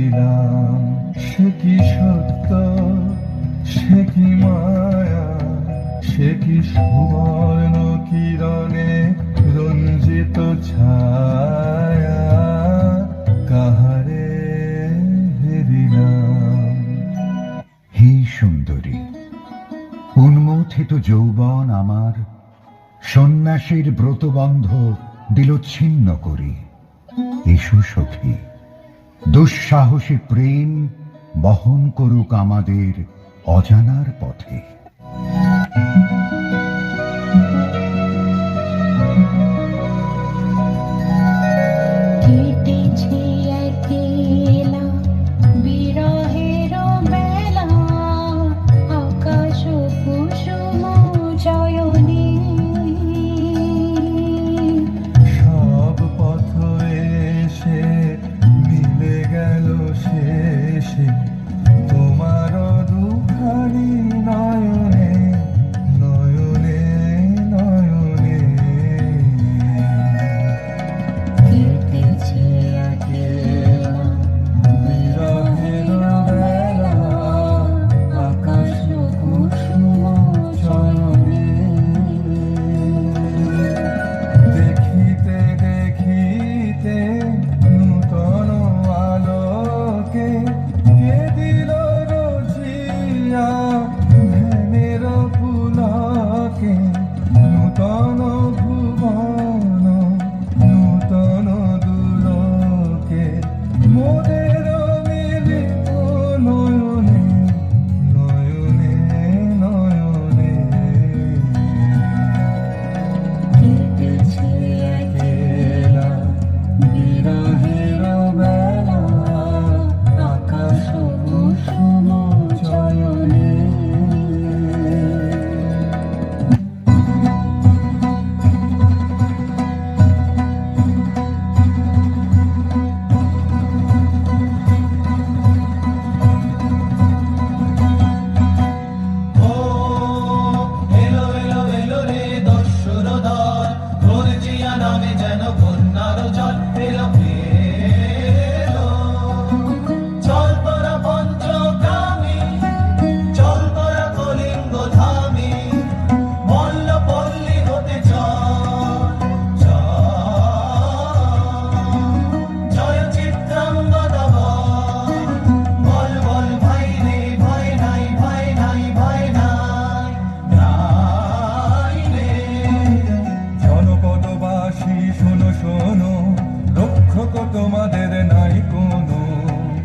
হেরিলাম। সে কি সত্য, সে কি মায়া, সে কি সুবর্ণ কিরণে রঞ্জিত ছায়া, কাহারে হেরিলাম। হে সুন্দরী, উন্মথিত যৌবন আমার সন্ন্যাসীর ব্রতবন্ধ দিল ছিন্ন করি। এসো সখী, দুঃসাহসী প্রেম বহন করুক আমাদের অজানার পথে। সব পথ এসে মিলে গেল শেষে তোমার দুখানি নয়নে নয়নে নয়নে। কেটেছে একলা বিরহের বেলা, আকাশ কুসুম চয়নে। দেখিতে দেখিতে নূতন আলোকে কে দিল রচিয়া ধ্যানের পুলকে। নূতন ভুবন নূতন দুলোকে মোদের মিলিত নয়নে নয়নে নয়নে। কেটেছে একলা বিরহের বেলা, আকাশ কুসুম চয়নে। জনপদবাসী শোনো শোনো, রক্ষক তোমাদের নাই কোনো।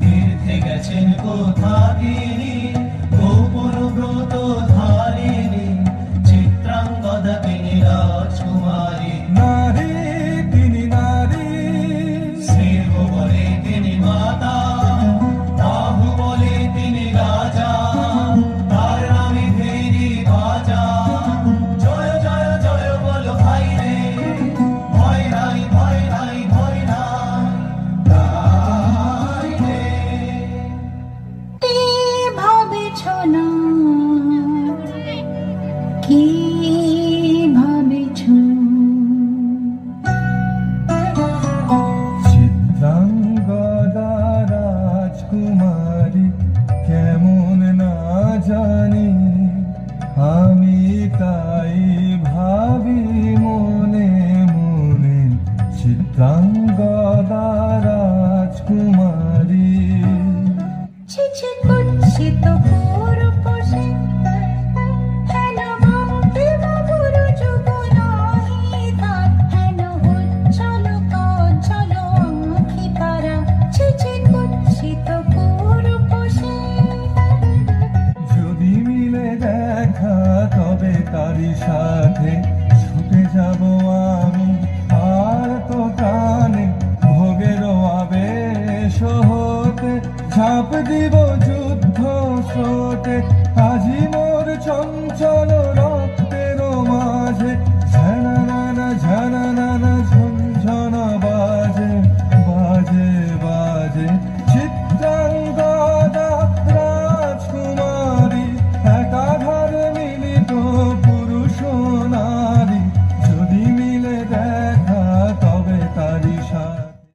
তীর্থে গেছেন কোথাকিনী, গোপন ব্রত ধারিণী, চিত্রাঙ্গদা তিনি রাজকুমারী। নারী তিনি নারী, স্নেহ বলে তিনি মাতা, বাহু বলে তিনি রাজা, তার নামে ফেরি বাজা। জয় জয় জয় বলো ভাই রে, ভয় নাই ভয় নাই ভয় নাই, তাই রে। কি ভাবেছ না, কি ভাবেছ? চিত্রাঙ্গদা রাজকুমারী কেমন না জানি, আমি তাই ভাবি মনে মনে। চিত্রাঙ্গদা রাজকুমারী। ছিছি করছে তো পুরুষে, হেন ভাবতে বাবুর যুগল হিতার, হেন উজ্জ্বল কজ্জ্বল আঁখি তারা। ছিছি করছে তো পুরুষে, যদি মিলে দেখা তবে তারই সাথে ছুটে যাব আমি, আর তো টানে ভোগের আবেশ হতে ঝাঁপ দিব যুদ্ধ স্রোতে। আজি মোর চঞ্চল